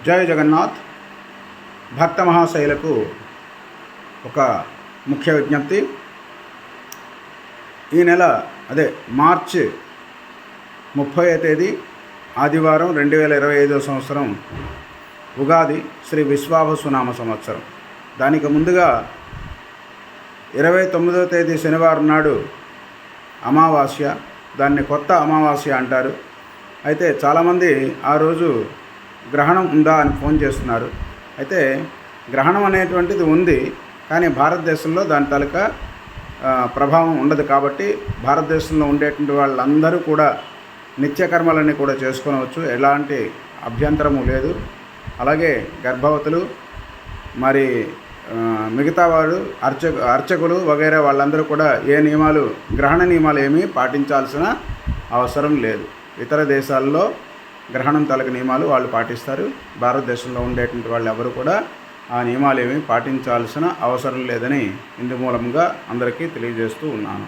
జై జగన్నాథ్. భక్త మహాశైలకు ఒక ముఖ్య విజ్ఞప్తి. ఈ నెల మార్చి 30వ తేదీ ఆదివారం 2025 సంవత్సరం ఉగాది, శ్రీ విశ్వావసునామ సంవత్సరం. దానికి ముందుగా 29వ తేదీ శనివారం నాడు అమావాస్య, దాన్ని కొత్త అమావాస్య అంటారు. అయితే చాలామంది ఆ రోజు గ్రహణం ఉందా అని ఫోన్ చేస్తున్నారు. అయితే గ్రహణం అనేటువంటిది ఉంది, కానీ భారతదేశంలో దాని తాలూకా ప్రభావం ఉండదు. కాబట్టి భారతదేశంలో ఉండేటువంటి వాళ్ళందరూ కూడా నిత్యకర్మలన్నీ కూడా చేసుకోవచ్చు, ఎలాంటి అభ్యంతరము లేదు. అలాగే గర్భవతులు, మరి మిగతా వాళ్ళు అర్చకులు వగైరా వాళ్ళందరూ కూడా గ్రహణ నియమాలు ఏమీ పాటించాల్సిన అవసరం లేదు. ఇతర దేశాల్లో గ్రహణం తాలూకు నియమాలు వాళ్ళు పాటిస్తారు. భారతదేశంలో ఉండేటువంటి వాళ్ళు ఎవరు కూడా ఆ నియమాలు ఏమీ పాటించాల్సిన అవసరం లేదని ఇందు మూలంగా అందరికీ తెలియజేస్తూ ఉన్నాను.